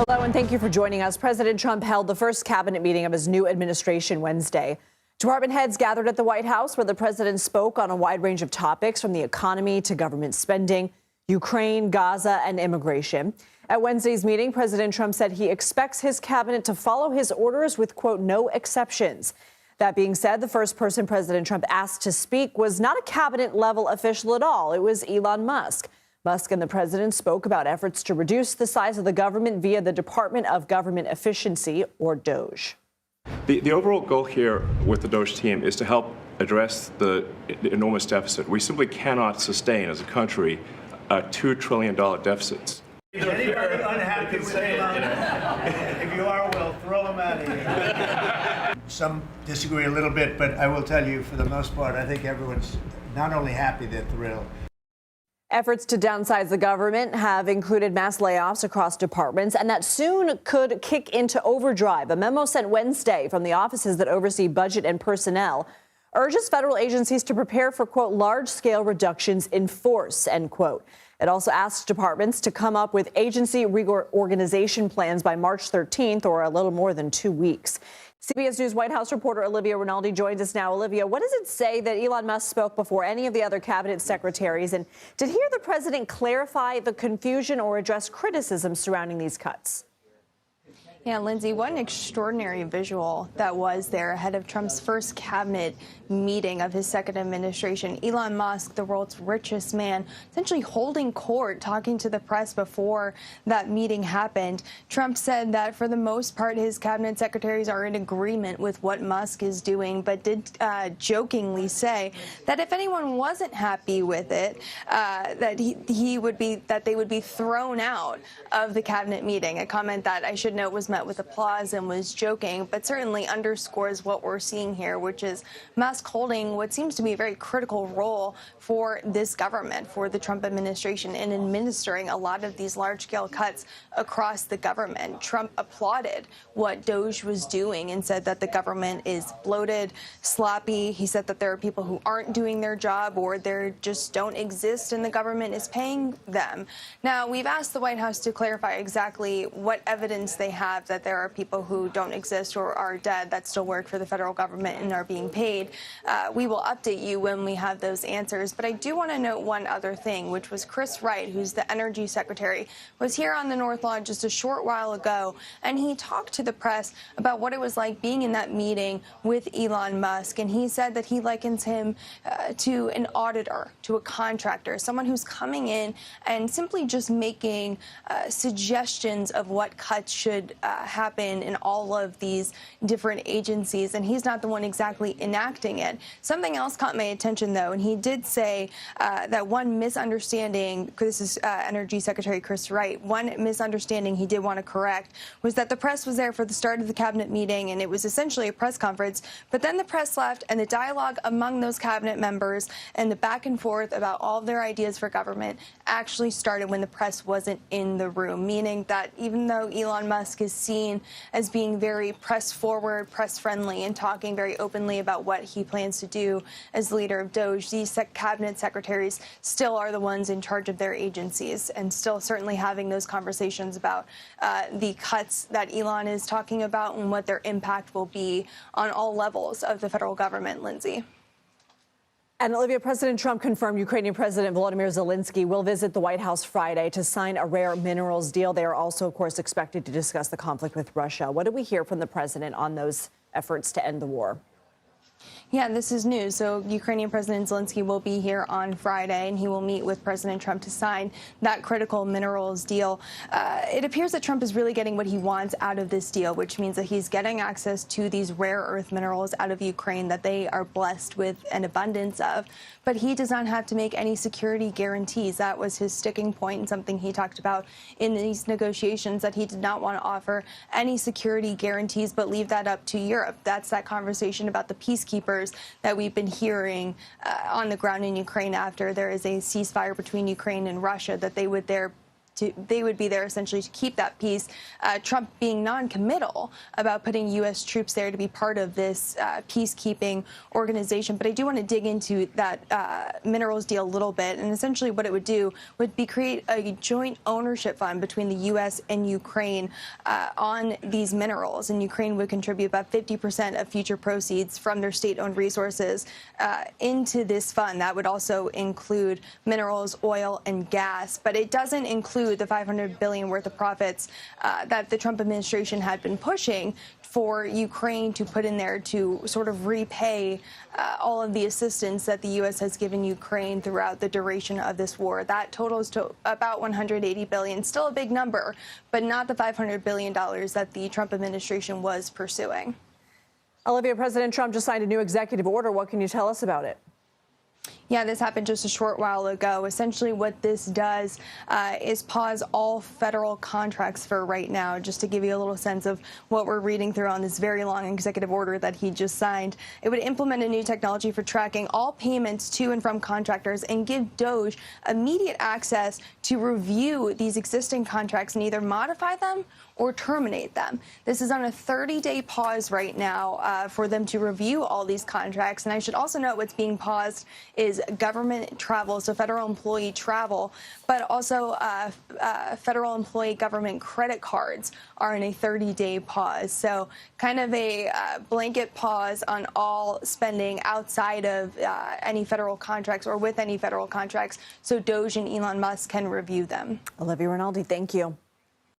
Hello, and thank you for joining us. President Trump held the first cabinet meeting of his new administration Wednesday. Department heads gathered at the White House, where the president spoke on a wide range of topics, from the economy to government spending, Ukraine, Gaza, and immigration. At Wednesday's meeting, President Trump said he expects his cabinet to follow his orders with, quote, no exceptions. That being said, the first person President Trump asked to speak was not a cabinet-level official at all. It was Elon Musk. Musk and the president spoke about efforts to reduce the size of the government via the Department of Government Efficiency, or DOGE. The overall goal here with the DOGE team is to help address the enormous deficit. We simply cannot sustain, as a country, $2 trillion deficits. Is anybody unhappy with Elon? If you are, well, throw them out of here. Some disagree a little bit, but I will tell you, for the most part, I think everyone's not only happy, they're thrilled. Efforts to downsize the government have included mass layoffs across departments, and that soon could kick into overdrive. A memo sent Wednesday from the offices that oversee budget and personnel urges federal agencies to prepare for, quote, large-scale reductions in force, end quote. It also asks departments to come up with agency reorganization plans by March 13th, or a little more than 2 weeks. CBS News White House reporter Olivia Rinaldi joins us now. Olivia, what does it say that Elon Musk spoke before any of the other cabinet secretaries? And did he or the president clarify the confusion or address criticism surrounding these cuts? Yeah, Lindsay, what an extraordinary visual that was there ahead of Trump's first cabinet meeting of his second administration. Elon Musk, the world's richest man, essentially holding court, talking to the press before that meeting happened. Trump said that for the most part, his cabinet secretaries are in agreement with what Musk is doing, but did jokingly say that if anyone wasn't happy with it, that they would be thrown out of the cabinet meeting. A comment that I should note was met with applause and was joking, but certainly underscores what we're seeing here, which is Musk holding what seems to be a very critical role for this government, for the Trump administration, in administering a lot of these large-scale cuts across the government. Trump applauded what DOGE was doing and said that the government is bloated, sloppy. He said that there are people who aren't doing their job, or they just don't exist and the government is paying them. Now, we've asked the White House to clarify exactly what evidence they have that there are people who don't exist or are dead that still work for the federal government and are being paid. We will update you when we have those answers. But I do want to note one other thing, which was Chris Wright, who's the energy secretary, was here on the North Lawn just a short while ago, and he talked to the press about what it was like being in that meeting with Elon Musk. And he said that he likens him to an auditor, to a contractor, someone who's coming in and simply just making suggestions of what cuts should happen in all of these different agencies, and he's not the one exactly enacting it. Something else caught my attention, though, and he did say that one misunderstanding, this is Energy Secretary Chris Wright, one misunderstanding he did want to correct was that the press was there for the start of the cabinet meeting, and it was essentially a press conference, but then the press left, and the dialogue among those cabinet members and the back and forth about all of their ideas for government actually started when the press wasn't in the room, meaning that even though Elon Musk is seen as being very press-forward, press-friendly, and talking very openly about what he plans to do as leader of DOGE, these cabinet secretaries still are the ones in charge of their agencies and still certainly having those conversations about the cuts that Elon is talking about and what their impact will be on all levels of the federal government, Lindsay. And Olivia, President Trump confirmed Ukrainian President Volodymyr Zelensky will visit the White House Friday to sign a rare minerals deal. They are also, of course, expected to discuss the conflict with Russia. What did we hear from the president on those efforts to end the war? Yeah, this is news. So Ukrainian President Zelensky will be here on Friday, and he will meet with President Trump to sign that critical minerals deal. It appears that Trump is really getting what he wants out of this deal, which means that he's getting access to these rare earth minerals out of Ukraine that they are blessed with an abundance of. But he does not have to make any security guarantees. That was his sticking point and something he talked about in these negotiations, that he did not want to offer any security guarantees, but leave that up to Europe. That's that conversation about the peacekeepers that we've been hearing on the ground in Ukraine after there is a ceasefire between Ukraine and Russia, that they would there they would be there essentially to keep that peace. Trump being non-committal about putting U.S. troops there to be part of this peacekeeping organization. But I do want to dig into that minerals deal a little bit. And essentially what it would do would be create a joint ownership fund between the U.S. and Ukraine on these minerals. And Ukraine would contribute about 50% of future proceeds from their state-owned resources into this fund. That would also include minerals, oil, and gas. But it doesn't include the $500 billion worth of profits that the Trump administration had been pushing for Ukraine to put in there to sort of repay all of the assistance that the U.S. has given Ukraine throughout the duration of this war. That totals to about $180 billion. Still a big number, but not the $500 billion that the Trump administration was pursuing. Olivia, President Trump just signed a new executive order. What can you tell us about it? Yeah, this happened just a short while ago. Essentially what this does is pause all federal contracts for right now, just to give you a little sense of what we're reading through on this very long executive order that he just signed. It would implement a new technology for tracking all payments to and from contractors and give DOJ immediate access to review these existing contracts and either modify them or terminate them. This is on a 30-day pause right now for them to review all these contracts. And I should also note what's being paused is government travel, so federal employee travel, but also federal employee government credit cards are in a 30-day pause. So kind of a blanket pause on all spending outside of any federal contracts or with any federal contracts, so DOJ and Elon Musk can review them. Olivia Rinaldi, thank you.